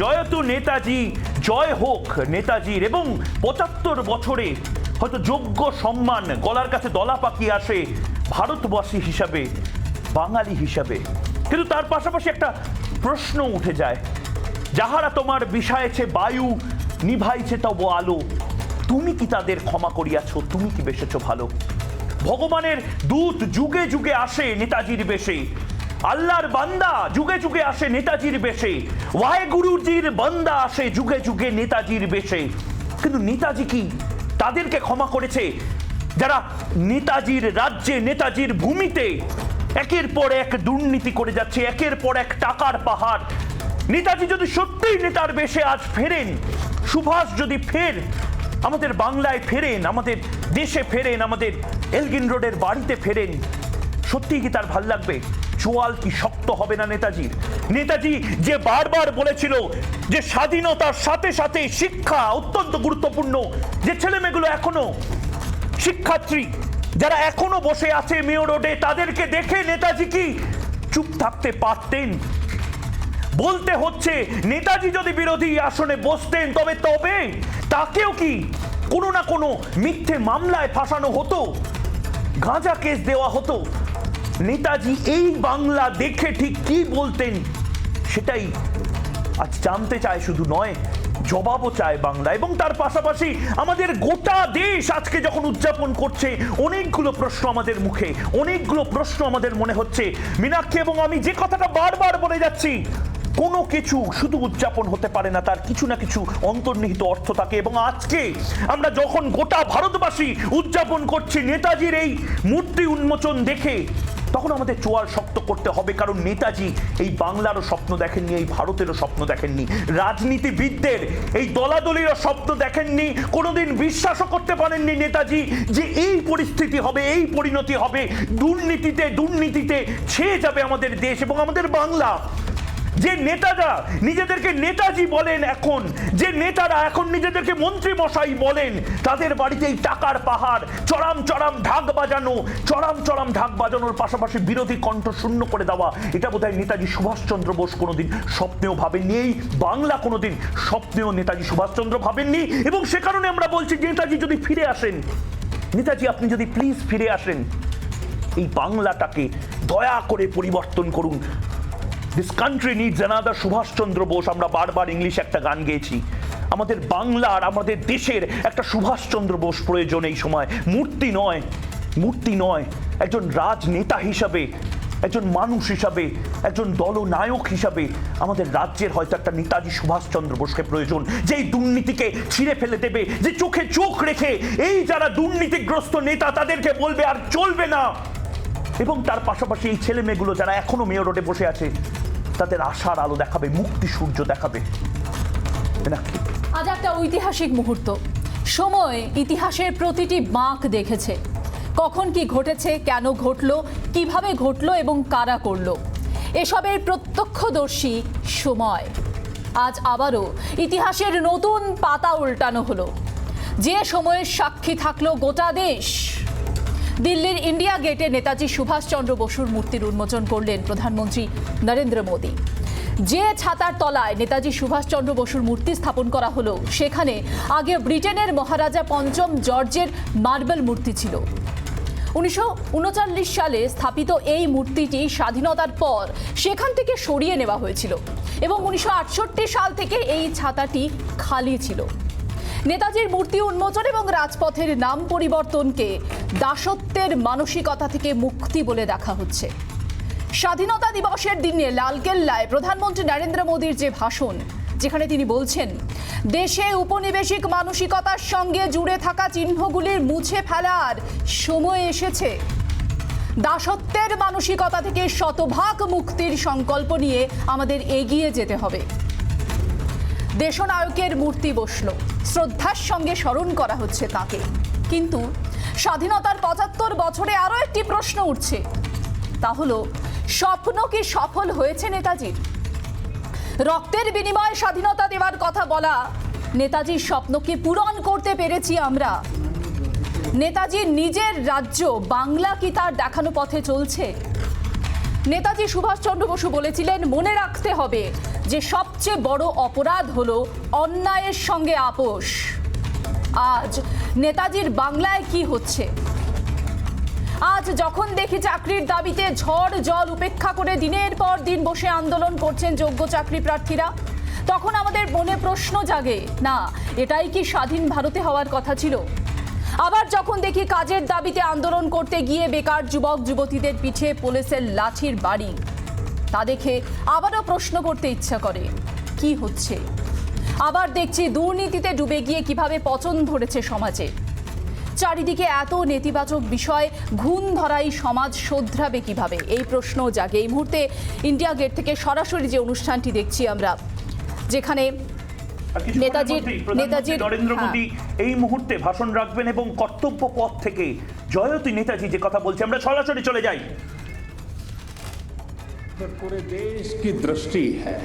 জয়তু নেতাজি, জয় হোক নেতাজির। এবং ৭৫ বছরে হয়তো যোগ্য সম্মান গলার কাছে দলা পাকিয়ে আসে ভারতবাসী হিসাবে, বাঙালি হিসাবে। কিন্তু তার পাশাপাশি একটা প্রশ্ন উঠে যায়, যাহারা তোমার বিষায়েছে বায়ু, নিভাইছে তব আলো, তুমি কি তাদের ক্ষমা করিয়াছ, তুমি কি বেসেছ ভালো? ভগবানের দূত যুগে যুগে আসে নেতাজির বেশে, আল্লাহর বান্দা যুগে যুগে আসে নেতাজির বেশে, ওয়াহেগুরুজির বান্দা আসে যুগে যুগে নেতাজির বেশে। কিন্তু নেতাজি কি তাদেরকে ক্ষমা করেছে যারা নেতাজির রাজ্যে, নেতাজির ভূমিতে একের পর এক দুর্নীতি করে যাচ্ছে, একের পর এক টাকার পাহাড়? নেতাজি যদি সত্যিই নেতার বেশে আজ ফেরেন, সুভাষ যদি ফের আমাদের বাংলায় ফেরেন, আমাদের দেশে ফেরেন, আমাদের এলগিন রোডের বাড়িতে ফেরেন, সত্যি কি তার ভাল লাগবে? চোয়াল কি শক্ত হবে না নেতাজির? নেতাজি যে বারবার বলেছিল যে স্বাধীনতার সাথে সাথে শিক্ষা অত্যন্ত গুরুত্বপূর্ণ, যে ছেলেমেয়েগুলো এখনো শিক্ষার্থী যারা এখনো বসে আছে মেয়র রোডে, তাদেরকে দেখে নেতাজি কি চুপ থাকতে পারতেন? বলতে হচ্ছে নেতাজি যদি বিরোধী আসনে বসতেন তবে তবে তাকেও কি কোনো না কোনো মিথ্যে মামলায় ফাঁসানো হতো, গাঁজা কেস দেওয়া হতো। নেতাজি এই বাংলা দেখে ঠিক কি বলতেন সেটাই আজ জানতে চায়, শুধু নয় জবাবও চায় বাংলা। এবং তার পাশাপাশি আমাদের গোটা দেশ আজকে যখন উদযাপন করছে, অনেকগুলো প্রশ্ন আমাদের মুখে, অনেকগুলো প্রশ্ন আমাদের মনে হচ্ছে। মীনাক্ষী এবং আমি যে কথাটা বারবার বলে যাচ্ছি, কোনো কিছু শুধু উদযাপন হতে পারে না, তার কিছু না কিছু অন্তর্নিহিত অর্থ থাকে। এবং আজকে আমরা যখন গোটা ভারতবাসী উদযাপন করছি নেতাজির এই মূর্তি উন্মোচন দেখে, তখন আমাদের চোয়াল শক্ত করতে হবে। কারণ নেতাজি এই বাংলারও স্বপ্ন দেখেননি, এই ভারতেরও স্বপ্ন দেখেননি, রাজনীতিবিদদের এই দলাদলিরও স্বপ্ন দেখেননি, কোনোদিন বিশ্বাসও করতে পারেননি নেতাজি যে এই পরিস্থিতি হবে, এই পরিণতি হবে, দুর্নীতিতে দুর্নীতিতে ছেয়ে যাবে আমাদের দেশ এবং আমাদের বাংলা। যে নেতারা নিজেদেরকে নেতাজি বলেন, এখন যে নেতারা এখন নিজেদেরকে মন্ত্রী মশাই বলেন, তাদের বাড়িতে এই টাকার পাহাড়, চড়াম চড়াম ঢাক বাজানো, চড়াম চড়াম ঢাক বাজানোর পাশাপাশি বিরোধী কণ্ঠ শূন্য করে দেওয়া, এটা বোধহয় নেতাজি সুভাষচন্দ্র বোস কোনোদিন স্বপ্নেও ভাবেননি, এই বাংলা কোনোদিন স্বপ্নেও নেতাজি সুভাষচন্দ্র ভাবেননি। এবং সে কারণে আমরা বলছি নেতাজি যদি ফিরে আসেন, নেতাজি আপনি যদি প্লিজ ফিরে আসেন, এই বাংলাটাকে দয়া করে পরিবর্তন করুন। This country needs another Subhash Chandra Bose. আমরা বারবার ইংলিশ একটা গান গেয়েছি, আমাদের বাংলার, আমাদের দেশের একটা সুভাষচন্দ্র বোস প্রয়োজন এই সময়। মূর্তি নয়, মূর্তি নয়, একজন রাজনেতা হিসাবে, একজন মানুষ হিসাবে, একজন দলনায়ক হিসাবে আমাদের রাজ্যের হয়তো একটা নেতাজি সুভাষচন্দ্র বোসকে প্রয়োজন, যে এই দুর্নীতিকে ছিঁড়ে ফেলে দেবে, যে চোখে চোখ রেখে এই যারা দুর্নীতিগ্রস্ত নেতা তাদেরকে বলবে আর চলবে না। এবং তার পাশাপাশি এই ছেলে মেয়েগুলো যারা এখনো মেয়র রোডে বসে আছে, তাদের আশার আলো দেখাবে, মুক্তি সূর্য দেখাবে। আজ একটা ঐতিহাসিক মুহূর্ত, সময় ইতিহাসের প্রতিটি বাঁক দেখেছে, কখন কি ঘটেছে, কেন ঘটলো, কিভাবে ঘটলো এবং কারা করলো, এসবের প্রত্যক্ষদর্শী সময়। আজ আবারও ইতিহাসের নতুন পাতা উল্টানো হলো, যে সময়ের সাক্ষী থাকলো গোটা দেশ। দিল্লির ইন্ডিয়া গেটে নেতাজি সুভাষচন্দ্র বসুর মূর্তির উন্মোচন করলেন প্রধানমন্ত্রী নরেন্দ্র মোদী। যে ছাতার তলায় নেতাজি সুভাষচন্দ্র বসুর মূর্তি স্থাপন করা হলো, সেখানে আগে ব্রিটেনের মহারাজা পঞ্চম জর্জের মার্বেল মূর্তি ছিল। 1939 সালে স্থাপিত এই মূর্তিটি স্বাধীনতার পর সেখান থেকে সরিয়ে নেওয়া হয়েছিল এবং 1968 সাল থেকে এই ছাতাটি খালি ছিল। নেতাজির মূর্তি উন্মোচন এবং রাজপথের নাম পরিবর্তনকে দাসত্বের মানসিকতা থেকে মুক্তি বলে দেখা হচ্ছে। স্বাধীনতা দিবসের দিনে লালকেল্লায় প্রধানমন্ত্রী নরেন্দ্র মোদীর যে ভাষণ, যেখানে তিনি বলছেন দেশে উপনিবেশিক মানসিকতার সঙ্গে জুড়ে থাকা চিহ্নগুলির মুছে ফেলার সময় এসেছে, দাসত্বের মানসিকতা থেকে শতভাগ মুক্তির সংকল্প নিয়ে আমাদের এগিয়ে যেতে হবে। দেশনায়কের মূর্তি বসল, শ্রদ্ধার সঙ্গে স্মরণ করা হচ্ছে তাকে। কিন্তু স্বাধীনতার 75 বছরে আরো একটি প্রশ্ন উঠছে, তা হলো স্বপ্ন কি সফল হয়েছে নেতাজির? রক্তের বিনিময়ে স্বাধীনতা দেওয়ার কথা বলা নেতাজির স্বপ্নকে পূরণ করতে পেরেছি আমরা? নেতাজির নিজের রাজ্য বাংলা কি তার দেখানো পথে চলছে? নেতাজি সুভাষচন্দ্র বসু বলেছিলেন, মনে রাখতে হবে যে সবচেয়ে বড় অপরাধ হলো অন্যায়ের সঙ্গে আপোষ। আজ নেতাজির বাংলায় কি হচ্ছে? আজ যখন দেখি চাকরির দাবিতে ঝড় জল উপেক্ষা করে দিনের পর দিন বসে আন্দোলন করছেন যোগ্য চাকরি প্রার্থীরা, তখন আমাদের মনে প্রশ্ন জাগে, না এটাই কি স্বাধীন ভারতে হওয়ার কথা ছিল? আবার যখন দেখি কাজের দাবিতে আন্দোলন করতে গিয়ে বেকার যুবক যুবতীদের পিঠে পুলিশের লাঠির বাড়ি, তা দেখে আবারও প্রশ্ন করতে ইচ্ছা করে, কি হচ্ছে? আবার দেখছি দুর্নীতিতে ডুবে গিয়ে কিভাবে পচন ধরেছে সমাজে। চারিদিকে এত নেতিবাচক বিষয়, ঘুণ ধরাই সমাজ শোধরাবে কিভাবে, এই প্রশ্ন জাগে। এই মুহূর্তে ইন্ডিয়া গেট থেকে সরাসরি যে অনুষ্ঠানটি দেখছি আমরা, যেখানে নেতাজির নরেন্দ্র মোদী এই মুহূর্তে ভাষণ রাখবেন এবং কর্তব্য পথ থেকে জয়তী নেতাজি যে কথা বলছে, আমরা সরাসরি চলে যাই। पूरे देश की दृष्टि है,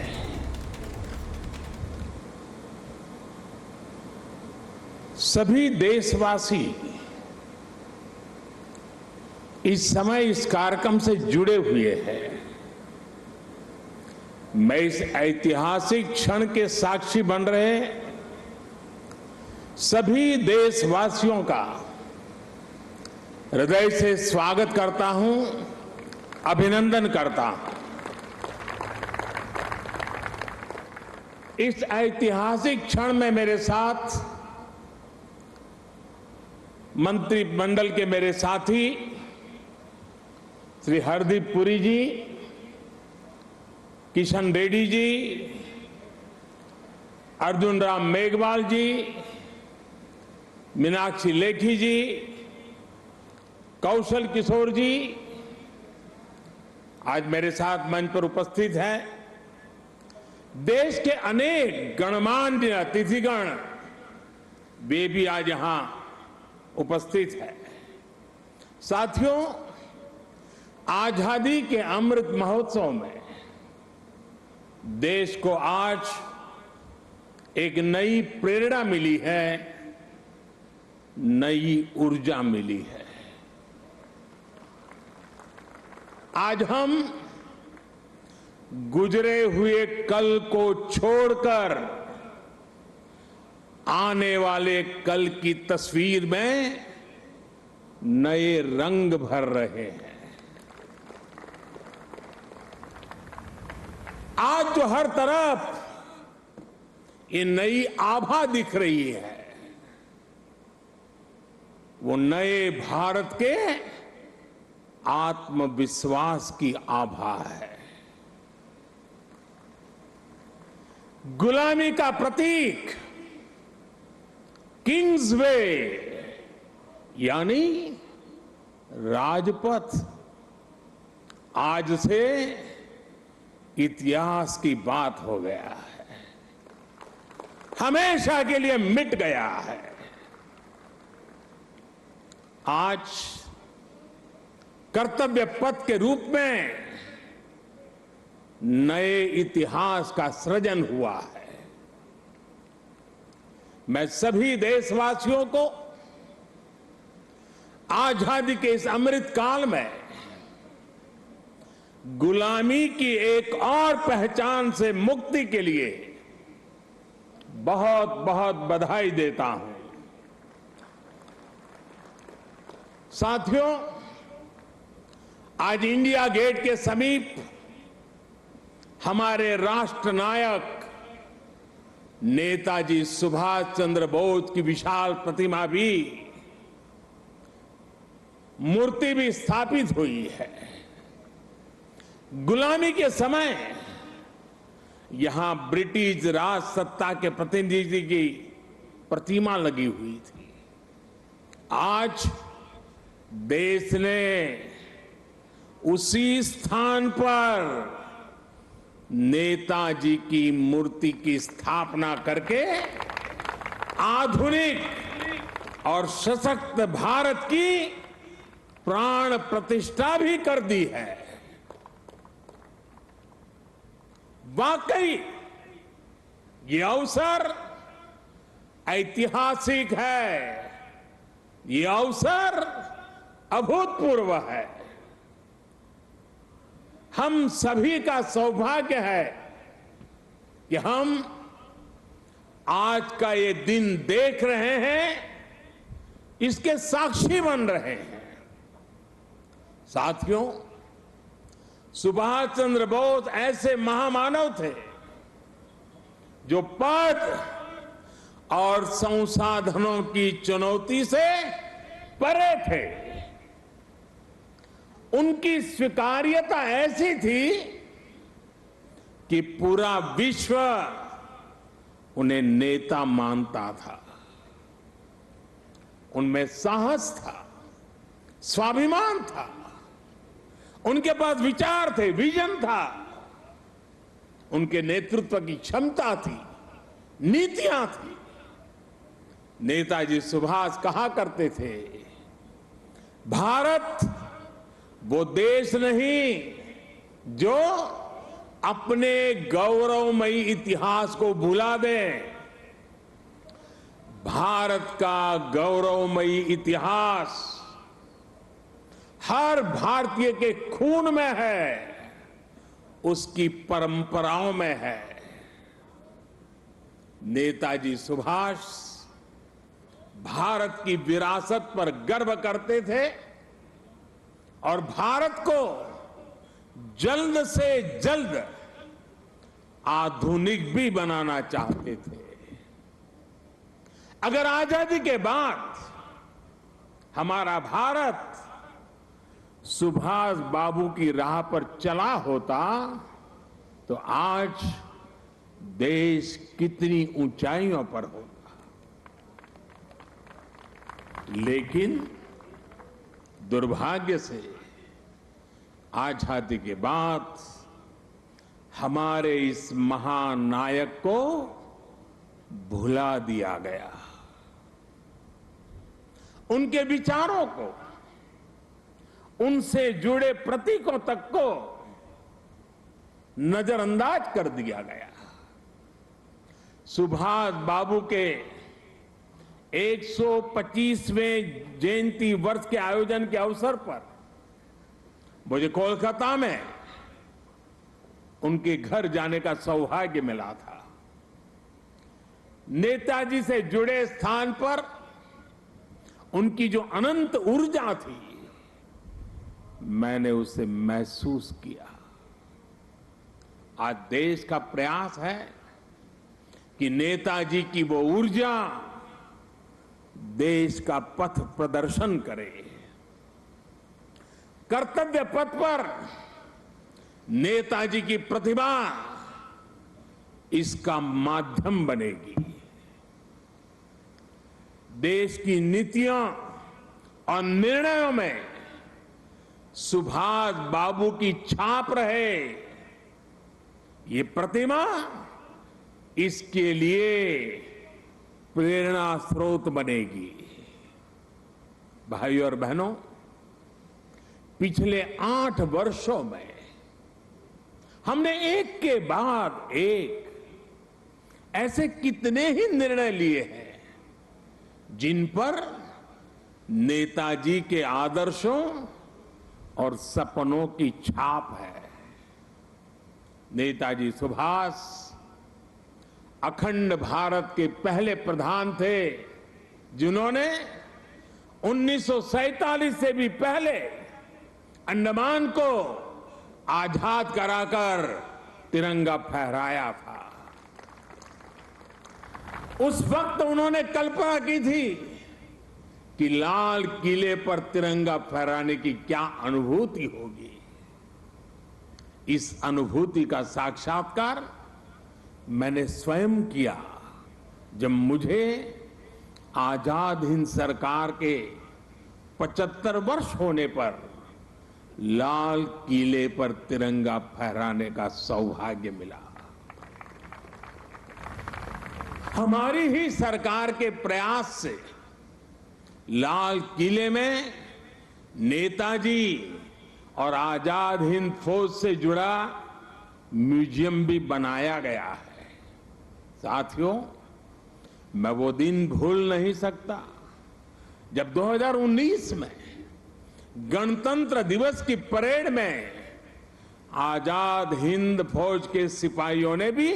सभी देशवासी इस समय इस कार्यक्रम से जुड़े हुए हैं। मैं इस ऐतिहासिक क्षण के साक्षी बन रहे सभी देशवासियों का हृदय से स्वागत करता हूं, अभिनंदन करता हूं। इस ऐतिहासिक क्षण में मेरे साथ मंत्रिमंडल के मेरे साथी श्री हरदीप पुरी जी, किशन रेड्डी जी, अर्जुन राम मेघवाल जी, मीनाक्षी लेखी जी, कौशल किशोर जी आज मेरे साथ मंच पर उपस्थित हैं। देश के अनेक गणमान्य अतिथिगण वे भी आज यहां उपस्थित है। साथियों, आजादी के अमृत महोत्सव में देश को आज एक नई प्रेरणा मिली है, नई ऊर्जा मिली है। आज हम गुजरे हुए कल को छोड़कर आने वाले कल की तस्वीर में नए रंग भर रहे हैं। आज जो हर तरफ ये नई आभा दिख रही है, वो नए भारत के आत्मविश्वास की आभा है। गुलामी का प्रतीक किंग्स वे यानी राजपथ आज से इतिहास की बात हो गया है, हमेशा के लिए मिट गया है। आज कर्तव्य पथ के रूप में नए इतिहास का सृजन हुआ है। मैं सभी देशवासियों को आजादी के इस अमृत काल में गुलामी की एक और पहचान से मुक्ति के लिए बहुत बहुत बधाई देता हूं। साथियों, आज इंडिया गेट के समीप हमारे राष्ट्र नायक नेताजी सुभाष चंद्र बोस की विशाल प्रतिमा भी, मूर्ति भी स्थापित हुई है। गुलामी के समय यहां ब्रिटिश राज सत्ता के प्रतिनिधि की प्रतिमा लगी हुई थी। आज देश ने उसी स्थान पर नेताजी की मूर्ति की स्थापना करके आधुनिक और सशक्त भारत की प्राण प्रतिष्ठा भी कर दी है। वाकई ये अवसर ऐतिहासिक है, ये अवसर अभूतपूर्व है। हम सभी का सौभाग्य है कि हम आज का ये दिन देख रहे हैं, इसके साक्षी बन रहे हैं। साथियों, सुभाष चंद्र बोस ऐसे महामानव थे जो पद और संसाधनों की चुनौती से परे थे। उनकी स्वीकार्यता ऐसी थी कि पूरा विश्व उन्हें नेता मानता था। उनमें साहस था, स्वाभिमान था, उनके पास विचार थे, विजन था, उनके नेतृत्व की क्षमता थी, नीतियां थी। नेताजी सुभाष कहा करते थे, भारत वो देश नहीं जो अपने गौरवमयी इतिहास को भुला दे। भारत का गौरवमयी इतिहास हर भारतीय के खून में है, उसकी परंपराओं में है। नेताजी सुभाष भारत की विरासत पर गर्व करते थे और भारत को जल्द से जल्द आधुनिक भी बनाना चाहते थे। अगर आजादी के बाद हमारा भारत सुभाष बाबू की राह पर चला होता तो आज देश कितनी ऊंचाइयों पर होता। लेकिन दुर्भाग्य से आजादी के बाद हमारे इस महान नायक को भुला दिया गया। उनके विचारों को, उनसे जुड़े प्रतीकों तक को नजरअंदाज कर दिया गया। सुभाष बाबू के 125वें जयंती वर्ष के आयोजन के अवसर पर मुझे कोलकाता में उनके घर जाने का सौभाग्य मिला था। नेताजी से जुड़े स्थान पर उनकी जो अनंत ऊर्जा थी, मैंने उसे महसूस किया। आज देश का प्रयास है कि नेताजी की वो ऊर्जा देश का पथ प्रदर्शन करे। कर्तव्य पथ पर नेताजी की प्रतिभा इसका माध्यम बनेगी। देश की नीतियों और निर्णयों में सुभाष बाबू की छाप रहे, ये प्रतिमा इसके लिए प्रेरणा स्रोत बनेगी। भाइयों और बहनों, पिछले 8 वर्षों में हमने एक के बाद एक ऐसे कितने ही निर्णय लिए हैं जिन पर नेताजी के आदर्शों और सपनों की छाप है। नेताजी सुभाष अखंड भारत के पहले प्रधान थे जिन्होंने 1947 से भी पहले अंडमान को आजाद कराकर तिरंगा फहराया था। उस वक्त उन्होंने कल्पना की थी कि लाल किले पर तिरंगा फहराने की क्या अनुभूति होगी। इस अनुभूति का साक्षात्कार मैंने स्वयं किया जब मुझे आजाद हिंद सरकार के 75 वर्ष होने पर लाल किले पर तिरंगा फहराने का सौभाग्य मिला। हमारी ही सरकार के प्रयास से लाल किले में नेताजी और आजाद हिंद फौज से जुड़ा म्यूजियम भी बनाया गया है। साथियों, मैं वो दिन भूल नहीं सकता जब 2019 में गणतंत्र दिवस की परेड में आजाद हिंद फौज के सिपाहियों ने भी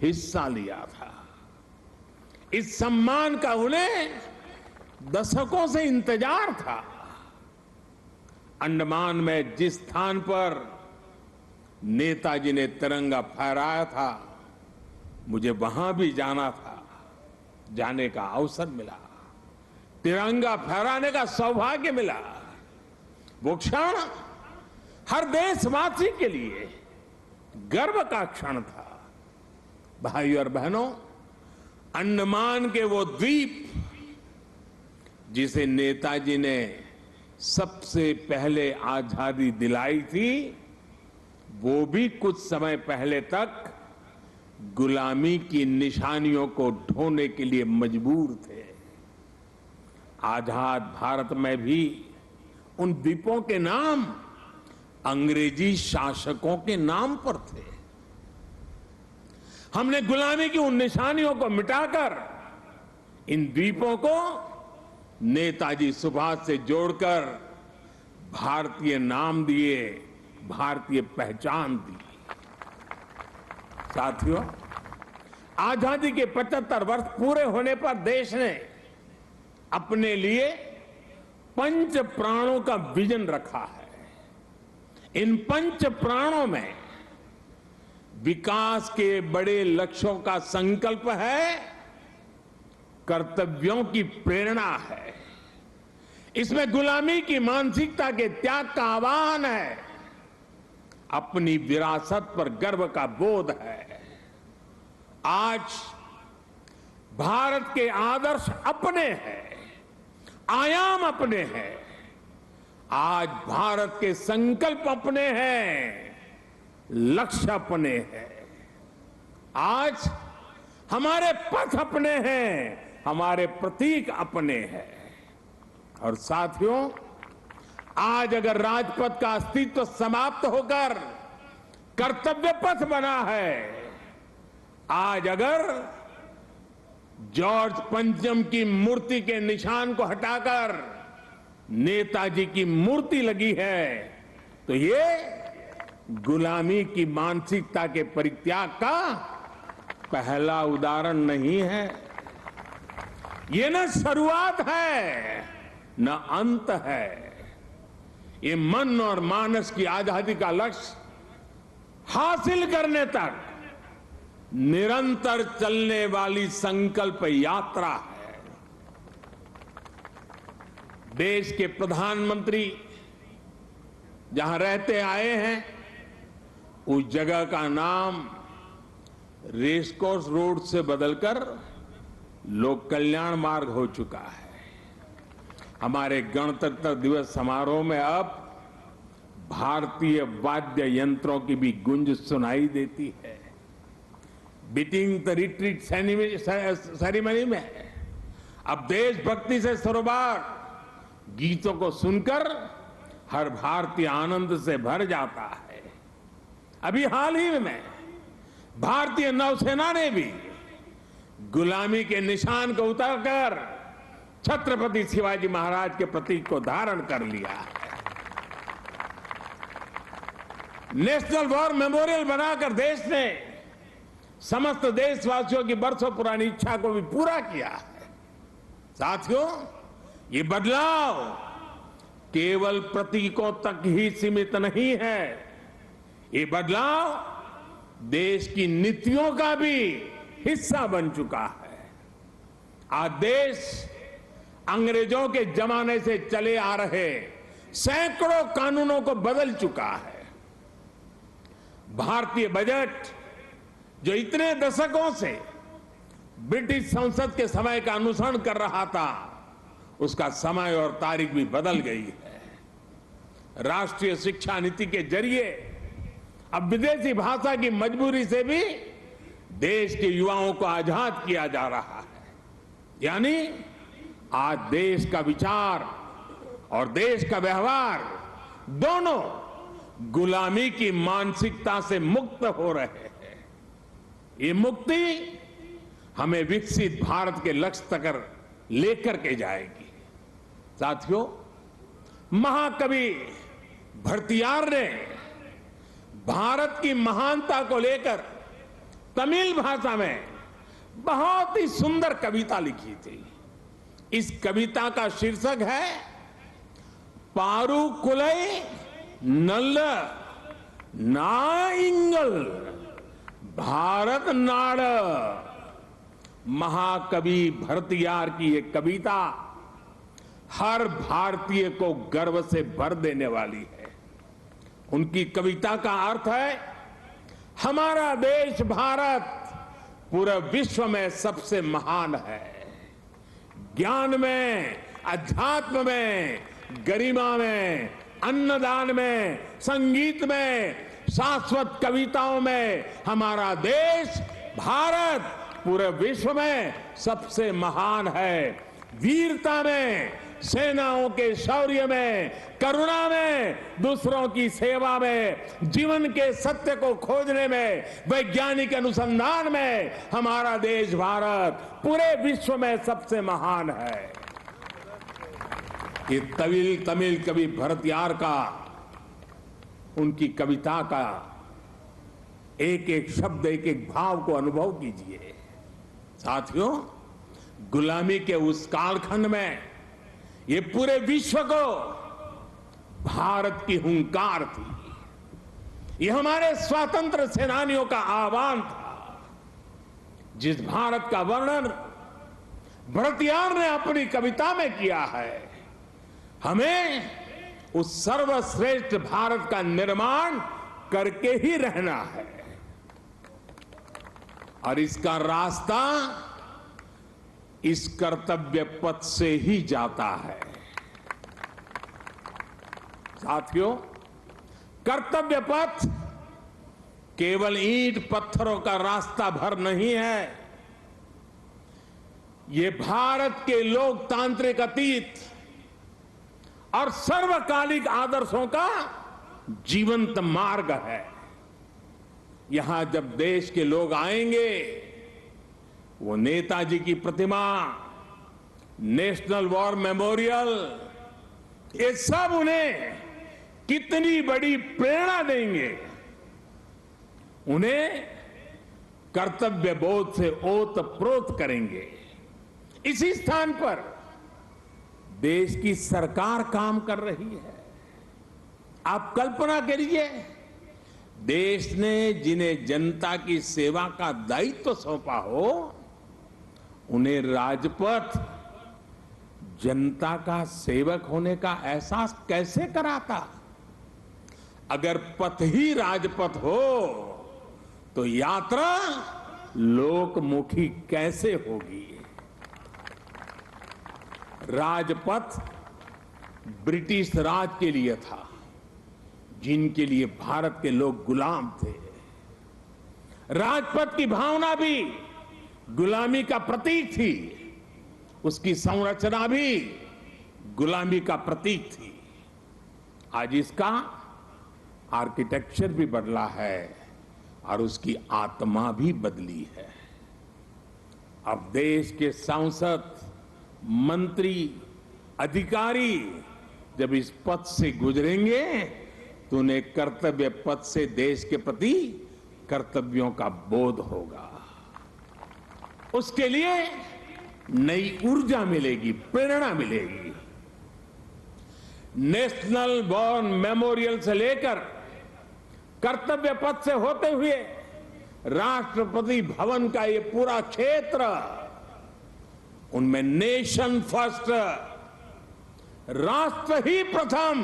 हिस्सा लिया था। इस सम्मान का उन्हें दशकों से इंतजार था। अंडमान में जिस स्थान पर नेताजी ने तिरंगा फहराया था, मुझे वहां भी जाना था, जाने का अवसर मिला, तिरंगा फहराने का सौभाग्य मिला। वो क्षण हर देशवासी के लिए गर्व का क्षण था। भाई और बहनों, अंडमान के वो द्वीप जिसे नेताजी ने सबसे पहले आजादी दिलाई थी, वो भी कुछ समय पहले तक गुलामी की निशानियों को ढोने के लिए मजबूर थे। आजाद भारत में भी उन द्वीपों के नाम अंग्रेजी शासकों के नाम पर थे। हमने गुलामी की उन निशानियों को मिटाकर इन द्वीपों को नेताजी सुभाष से जोड़कर भारतीय नाम दिए, भारतीय पहचान दी। साथियों, आजादी के 75 वर्ष पूरे होने पर देश ने अपने लिए 5 प्राणों का विजन रखा है। इन 5 प्राणों में विकास के बड़े लक्ष्यों का संकल्प है, कर्तव्यों की प्रेरणा है। इसमें गुलामी की मानसिकता के त्याग का आह्वान है, अपनी विरासत पर गर्व का बोध है। आज भारत के आदर्श अपने हैं, आयाम अपने हैं। आज भारत के संकल्प अपने हैं, लक्ष्य अपने हैं। आज हमारे पथ अपने हैं, हमारे प्रतीक अपने हैं। और साथियों, आज अगर राजपथ का अस्तित्व समाप्त होकर कर्तव्य पथ बना है, आज अगर जॉर्ज पंचम की मूर्ति के निशान को हटाकर नेताजी की मूर्ति लगी है, तो ये गुलामी की मानसिकता के परित्याग का पहला उदाहरण नहीं है। ये न शुरुआत है न अंत है। ये मन और मानस की आजादी का लक्ष्य हासिल करने तक निरंतर चलने वाली संकल्प यात्रा है। देश के प्रधानमंत्री जहां रहते आए हैं, उस जगह का नाम रेसकोर्स रोड से बदलकर लोक कल्याण मार्ग हो चुका है। हमारे गणतंत्र दिवस समारोह में अब भारतीय वाद्य यंत्रों की भी गूंज सुनाई देती है। बीटिंग द रिट्रीट सेरेमनी में अब देशभक्ति से सरोबार गीतों को सुनकर हर भारतीय आनंद से भर जाता है। अभी हाल ही में भारतीय नौसेना ने भी गुलामी के निशान को उतारकर छत्रपति शिवाजी महाराज के प्रतीक को धारण कर लिया है। नेशनल वॉर मेमोरियल बनाकर देश ने समस्त देशवासियों की बरसों पुरानी इच्छा को भी पूरा किया है। साथियों, ये बदलाव केवल प्रतीकों तक ही सीमित नहीं है। ये बदलाव देश की नीतियों का भी हिस्सा बन चुका है। आज देश अंग्रेजों के जमाने से चले आ रहे सैकड़ों कानूनों को बदल चुका है। भारतीय बजट जो इतने दशकों से ब्रिटिश संसद के समय का अनुसरण कर रहा था, उसका समय और तारीख भी बदल गई है। राष्ट्रीय शिक्षा नीति के जरिए अब विदेशी भाषा की मजबूरी से भी देश के युवाओं को आजाद किया जा रहा है। यानी आज देश का विचार और देश का व्यवहार दोनों गुलामी की मानसिकता से मुक्त हो रहे हैं। ये मुक्ति हमें विकसित भारत के लक्ष्य तक लेकर के जाएगी। साथियों, महाकवि भरतियार ने भारत की महानता को लेकर तमिल भाषा में बहुत ही सुंदर कविता लिखी थी। इस कविता का शीर्षक है पारुकुलै नल्ल नाइंगल भारत नाड़। महाकवि भरतियार की ये कविता हर भारतीय को गर्व से भर देने वाली है। उनकी कविता का अर्थ है, हमारा देश भारत पूरे विश्व में सबसे महान है। ज्ञान में, अध्यात्म में, गरिमा में, अन्नदान में, संगीत में, शाश्वत कविताओं में हमारा देश भारत पूरे विश्व में सबसे महान है। वीरता में, सेनाओं के शौर्य में, करुणा में, दूसरों की सेवा में, जीवन के सत्य को खोजने में, वैज्ञानिक अनुसंधान में हमारा देश भारत पूरे विश्व में सबसे महान है। ये तमिल कवि भरतियार का, उनकी कविता का एक एक शब्द, एक एक भाव को अनुभव कीजिए। साथियों, गुलामी के उस कालखंड में ये पूरे विश्व को भारत की हुंकार थी। ये हमारे स्वतंत्र सेनानियों का आह्वान था। जिस भारत का वर्णन भरतियार ने अपनी कविता में किया है, हमें उस सर्वश्रेष्ठ भारत का निर्माण करके ही रहना है। और इसका रास्ता इस कर्तव्य पथ से ही जाता है। साथियों, कर्तव्य पथ केवल ईंट पत्थरों का रास्ता भर नहीं है। ये भारत के लोकतांत्रिक अतीत और सर्वकालिक आदर्शों का जीवंत मार्ग है। यहां जब देश के लोग आएंगे, वो नेताजी की प्रतिमा, नेशनल वॉर मेमोरियल, ये सब उन्हें कितनी बड़ी प्रेरणा देंगे। उन्हें कर्तव्य बोध से ओतप्रोत करेंगे। इसी स्थान पर देश की सरकार काम कर रही है। आप कल्पना करिए, देश ने जिन्हें जनता की सेवा का दायित्व सौंपा हो, उन्हें राजपथ जनता का सेवक होने का एहसास कैसे कराता। अगर पथ ही राजपथ हो तो यात्रा लोकमुखी कैसे होगी। राजपथ ब्रिटिश राज के लिए था, जिनके लिए भारत के लोग गुलाम थे। राजपथ की भावना भी गुलामी का प्रतीक थी, उसकी संरचना भी गुलामी का प्रतीक थी। आज इसका आर्किटेक्चर भी बदला है और उसकी आत्मा भी बदली है। अब देश के सांसद, मंत्री, अधिकारी जब इस पथ से गुजरेंगे तो उन्हें कर्तव्य पथ से देश के प्रति कर्तव्यों का बोध होगा। उसके लिए नई ऊर्जा मिलेगी, प्रेरणा मिलेगी। नेशनल वॉर मेमोरियल से लेकर कर्तव्य पथ से होते हुए राष्ट्रपति भवन का ये पूरा क्षेत्र, उनमें नेशन फर्स्ट, राष्ट्र ही प्रथम,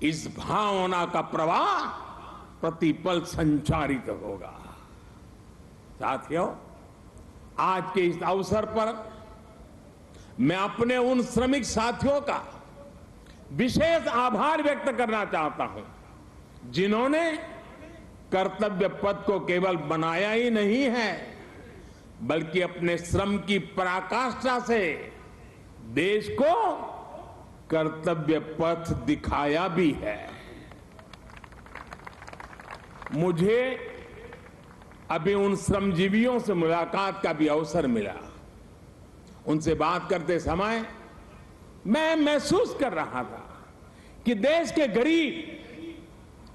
इस भावना का प्रवाह प्रतिपल संचारित होगा। साथियों, आज के इस अवसर पर मैं अपने उन श्रमिक साथियों का विशेष आभार व्यक्त करना चाहता हूं, जिन्होंने कर्तव्य पथ को केवल बनाया ही नहीं है, बल्कि अपने श्रम की पराकाष्ठा से देश को कर्तव्य पथ दिखाया भी है। मुझे अभी उन श्रमजीवियों से मुलाकात का भी अवसर मिला। उनसे बात करते समय मैं महसूस कर रहा था कि देश के गरीब,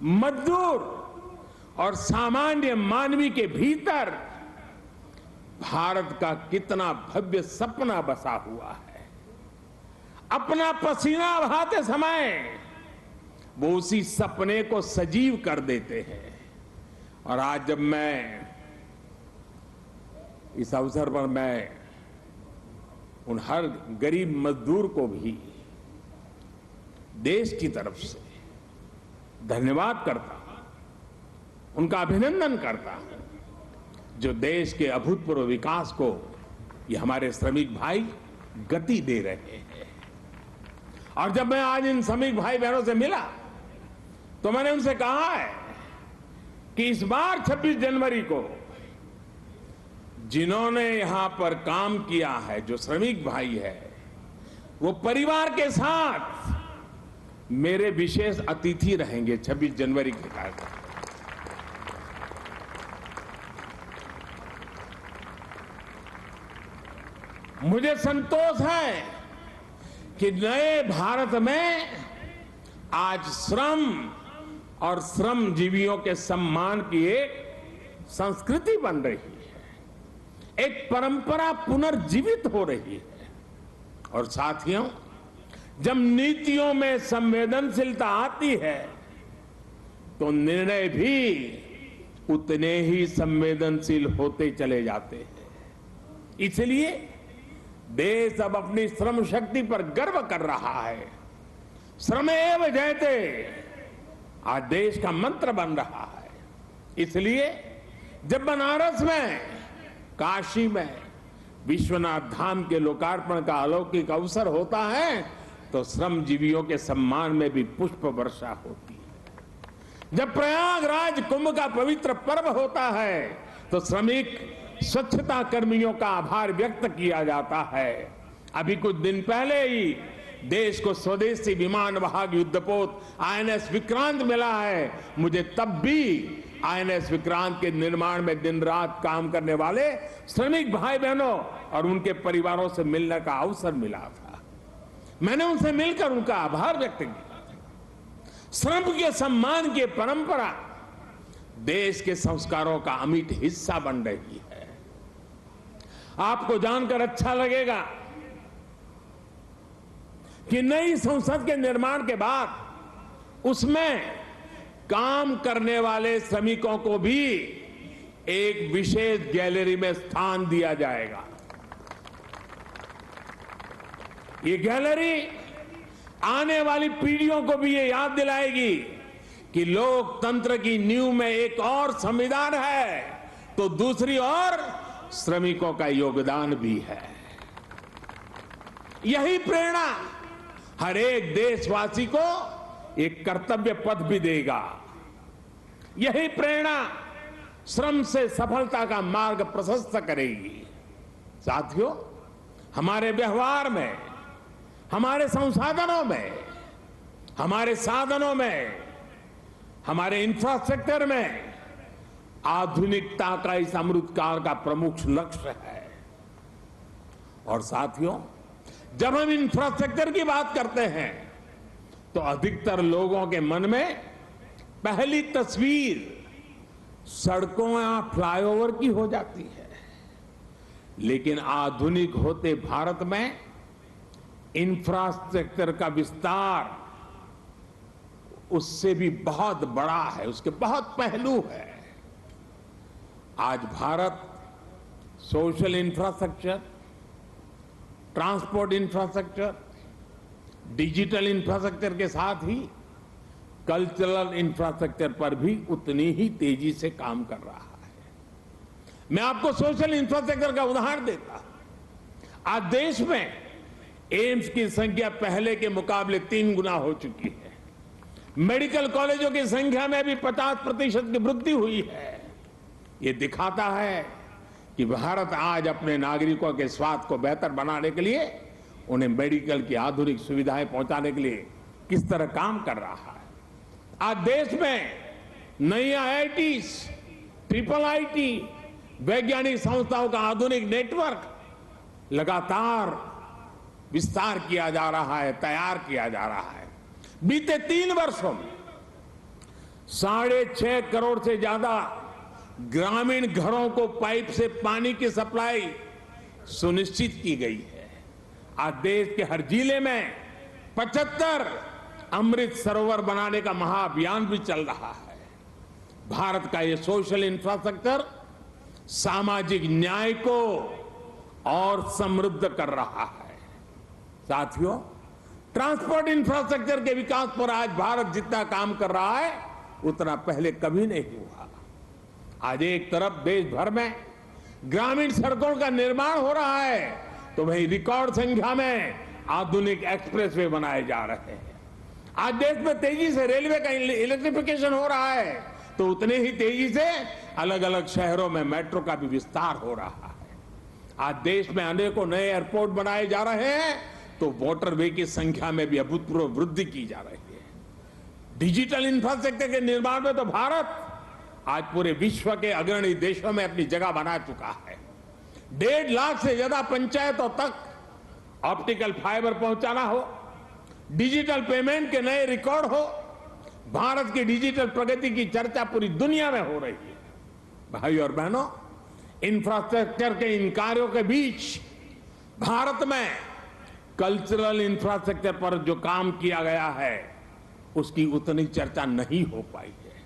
मजदूर, और सामान्य मानवी के भीतर भारत का कितना भव्य सपना बसा हुआ है। अपना पसीना बहाते समय वो उसी सपने को सजीव कर देते हैं। और आज जब मैं इस अवसर पर मैं उन हर गरीब मजदूर को भी देश की तरफ से धन्यवाद करता हूं, उनका अभिनंदन करता हूं, जो देश के अभूतपूर्व विकास को ये हमारे श्रमिक भाई गति दे रहे हैं। और जब मैं आज इन श्रमिक भाई बहनों से मिला तो मैंने उनसे कहा है कि इस बार 26 जनवरी को जिन्होंने यहां पर काम किया है, जो श्रमिक भाई है, वो परिवार के साथ मेरे विशेष अतिथि रहेंगे 26 जनवरी के कार्यक्रम। मुझे संतोष है कि नए भारत में आज श्रम और श्रमजीवियों के सम्मान की एक संस्कृति बन रही है, एक परंपरा पुनर्जीवित हो रही है। और साथियों, जब नीतियों में संवेदनशीलता आती है तो निर्णय भी उतने ही संवेदनशील होते चले जाते हैं। इसलिए देश अब अपनी श्रम शक्ति पर गर्व कर रहा है। श्रमेव जयते आज देश का मंत्र बन रहा है। इसलिए जब बनारस में, काशी में विश्वनाथ धाम के लोकार्पण का अलौकिक अवसर होता है तो श्रमजीवियों के सम्मान में भी पुष्प वर्षा होती है। जब प्रयागराज कुंभ का पवित्र पर्व होता है तो श्रमिक स्वच्छता कर्मियों का आभार व्यक्त किया जाता है। अभी कुछ दिन पहले ही देश को स्वदेशी विमान वाहक युद्धपोत आईएनएस विक्रांत मिला है। मुझे तब भी आईएनएस विक्रांत के निर्माण में दिन रात काम करने वाले श्रमिक भाई बहनों और उनके परिवारों से मिलने का अवसर मिला था। मैंने उनसे मिलकर उनका आभार व्यक्त किया। श्रम के सम्मान की परंपरा देश के संस्कारों का अमिट हिस्सा बन रही है। आपको जानकर अच्छा लगेगा कि नई संसद के निर्माण के बाद उसमें काम करने वाले श्रमिकों को भी एक विशेष गैलरी में स्थान दिया जाएगा। ये गैलरी आने वाली पीढ़ियों को भी ये याद दिलाएगी कि लोकतंत्र की नींव में एक और संविधान है तो दूसरी ओर श्रमिकों का योगदान भी है। यही प्रेरणा हर एक देशवासी को एक कर्तव्य पथ भी देगा। यही प्रेरणा श्रम से सफलता का मार्ग प्रशस्त करेगी। साथियों, हमारे व्यवहार में, हमारे संसाधनों में, हमारे साधनों में, हमारे इंफ्रास्ट्रक्चर में आधुनिकता का इस अमृतकाल का प्रमुख लक्ष्य है। और साथियों, जब हम इंफ्रास्ट्रक्चर की बात करते हैं तो अधिकतर लोगों के मन में पहली तस्वीर सड़कों या फ्लाईओवर की हो जाती है। लेकिन आधुनिक होते भारत में इंफ्रास्ट्रक्चर का विस्तार उससे भी बहुत बड़ा है, उसके बहुत पहलू है। आज Bharat social infrastructure, transport infrastructure, digital infrastructure के साथ ही कल्चरल इंफ्रास्ट्रक्चर पर भी उतनी ही तेजी से काम कर रहा है। मैं आपको सोशल इंफ्रास्ट्रक्चर का उदाहरण देता हूं। आज देश में एम्स की संख्या पहले के मुकाबले 3 गुना हो चुकी है। मेडिकल कॉलेजों की संख्या में भी 50% की वृद्धि हुई है। ये दिखाता है कि भारत आज अपने नागरिकों के स्वास्थ्य को बेहतर बनाने के लिए, उन्हें मेडिकल की आधुनिक सुविधाएं पहुंचाने के लिए किस तरह काम कर रहा है। आज देश में नई आईआईटी, ट्रिपल आईटी, वैज्ञानिक संस्थाओं का आधुनिक नेटवर्क लगातार विस्तार किया जा रहा है, तैयार किया जा रहा है। बीते 3 वर्षों में 6.5 करोड़ से ज्यादा ग्रामीण घरों को पाइप से पानी की सप्लाई सुनिश्चित की गई है। आज देश के हर जिले में 75 अमृत सरोवर बनाने का महाअभियान भी चल रहा है। भारत का ये सोशल इंफ्रास्ट्रक्चर सामाजिक न्याय को और समृद्ध कर रहा है। साथियों, ट्रांसपोर्ट इंफ्रास्ट्रक्चर के विकास पर आज भारत जितना काम कर रहा है उतना पहले कभी नहीं हुआ। आज एक तरफ देश भर में ग्रामीण सड़कों का निर्माण हो रहा है तो वहीं रिकॉर्ड संख्या में आधुनिक एक्सप्रेसवे बनाए जा रहे हैं। आज देश में तेजी से रेलवे का इलेक्ट्रिफिकेशन हो रहा है तो उतने ही तेजी से अलग अलग शहरों में मेट्रो का भी विस्तार हो रहा है। आज देश में अनेकों नए एयरपोर्ट बनाए जा रहे हैं तो मोटरवे की संख्या में भी अभूतपूर्व वृद्धि की जा रही है। डिजिटल इंफ्रास्ट्रक्चर के निर्माण में तो भारत आज पूरे विश्व के अग्रणी देशों में अपनी जगह बना चुका है। 1.5 लाख से ज्यादा पंचायतों तक ऑप्टिकल फाइबर पहुंचाना हो, डिजिटल पेमेंट के नए रिकॉर्ड हो, भारत की डिजिटल प्रगति की चर्चा पूरी दुनिया में हो रही है। भाई और बहनों, इंफ्रास्ट्रक्चर के इन कार्यों के बीच भारत में कल्चरल इंफ्रास्ट्रक्चर पर जो काम किया गया है उसकी उतनी चर्चा नहीं हो पाई है।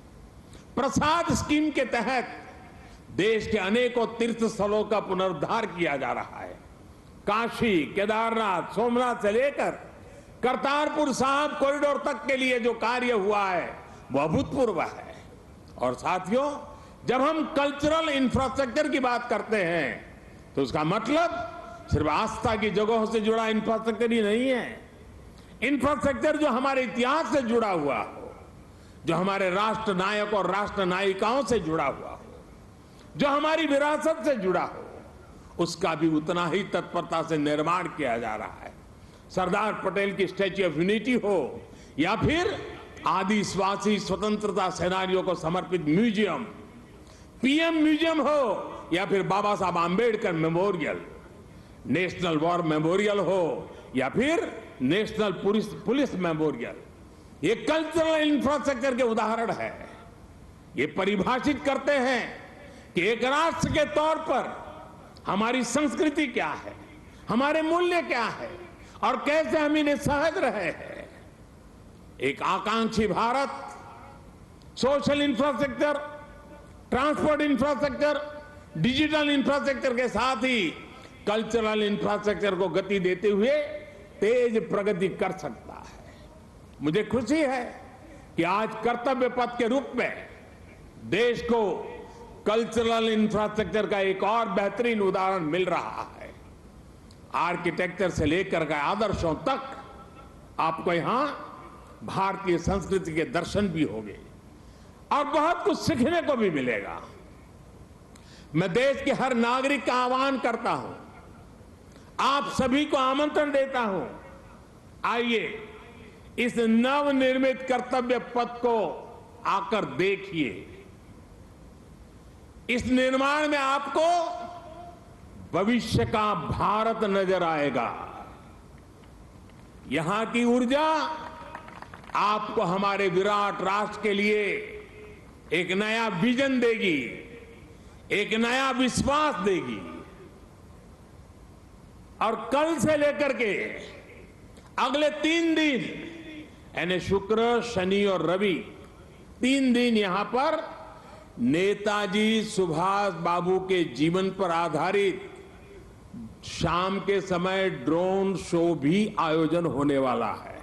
प्रसाद स्कीम के तहत देश के अनेकों तीर्थ स्थलों का पुनरुद्धार किया जा रहा है। काशी, केदारनाथ, सोमनाथ से लेकर करतारपुर साहिब कॉरिडोर तक के लिए जो कार्य हुआ है वो अभूतपूर्व है। और साथियों, जब हम कल्चरल इंफ्रास्ट्रक्चर की बात करते हैं तो उसका मतलब सिर्फ आस्था की जगहों से जुड़ा इंफ्रास्ट्रक्चर ही नहीं है। इंफ्रास्ट्रक्चर जो हमारे इतिहास से जुड़ा हुआ हो, जो हमारे राष्ट्र नायक और राष्ट्र नायिकाओं से जुड़ा हुआ हो, जो हमारी विरासत से जुड़ा हो, उसका भी उतना ही तत्परता से निर्माण किया जा रहा है। सरदार पटेल की स्टैच्यू ऑफ यूनिटी हो या फिर आदिवासी स्वतंत्रता सेनानियों को समर्पित म्यूजियम, पीएम म्यूजियम हो या फिर बाबा Saheb Ambedkar memorial, national war memorial हो या फिर नेशनल पुलिस मेमोरियल, ये कल्चरल इंफ्रास्ट्रक्चर के उदाहरण है। ये परिभाषित करते हैं कि एक राष्ट्र के तौर पर हमारी संस्कृति क्या है, हमारे मूल्य क्या है और कैसे हम इन्हें सहज रहे हैं। एक आकांक्षी Bharat social infrastructure, transport infrastructure, digital infrastructure के साथ ही कल्चरल इंफ्रास्ट्रक्चर को गति देते हुए तेज प्रगति कर सकता है। मुझे खुशी है कि आज कर्तव्य पथ के रूप में देश को कल्चरल इंफ्रास्ट्रक्चर का एक और बेहतरीन उदाहरण मिल रहा है। आर्किटेक्चर से लेकर के आदर्शों तक आपको यहां भारतीय संस्कृति के दर्शन भी होंगे और बहुत कुछ सीखने को भी मिलेगा। मैं देश के हर नागरिक का आह्वान करता हूं, आप सभी को आमंत्रण देता हूं, आइए इस नवनिर्मित कर्तव्य पथ को आकर देखिए। इस निर्माण में आपको भविष्य का भारत नजर आएगा। यहां की ऊर्जा आपको हमारे विराट राष्ट्र के लिए एक नया विजन देगी, एक नया विश्वास देगी। और कल से लेकर के अगले 3 दिन यानी शुक्र, शनि और रवि 3 दिन यहां पर नेताजी सुभाष बाबू के जीवन पर आधारित शाम के समय ड्रोन शो भी आयोजन होने वाला है।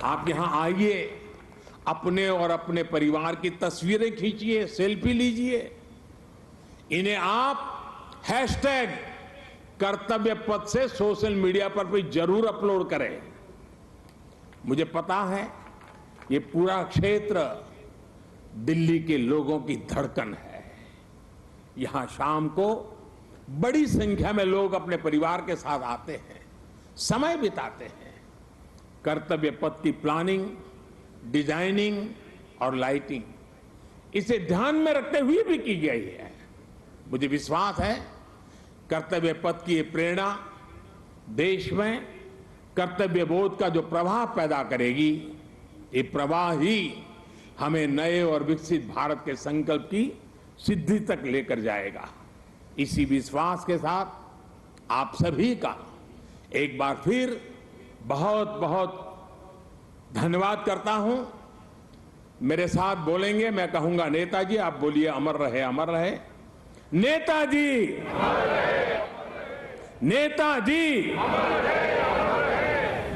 आप यहां आइए, अपने और अपने परिवार की तस्वीरें खींचिए, सेल्फी लीजिए। इन्हें आप हैशटैग कर्तव्य पथ से सोशल मीडिया पर भी जरूर अपलोड करें। मुझे पता है ये पूरा क्षेत्र दिल्ली के लोगों की धड़कन है। यहां शाम को बड़ी संख्या में लोग अपने परिवार के साथ आते हैं, समय बिताते हैं। कर्तव्य पथ की प्लानिंग, डिजाइनिंग और लाइटिंग इसे ध्यान में रखते हुए भी की गई है। मुझे विश्वास है कर्तव्य पथ की ये प्रेरणा देश में कर्तव्य बोध का जो प्रभाव पैदा करेगी ये प्रवाह ही हमें नए और विकसित भारत के संकल्प की सिद्धि तक लेकर जाएगा। इसी विश्वास के साथ आप सभी का एक बार फिर बहुत बहुत धन्यवाद करता हूं। मेरे साथ बोलेंगे, मैं कहूंगा नेताजी, आप बोलिए अमर रहे, अमर रहे। नेताजी, नेताजी,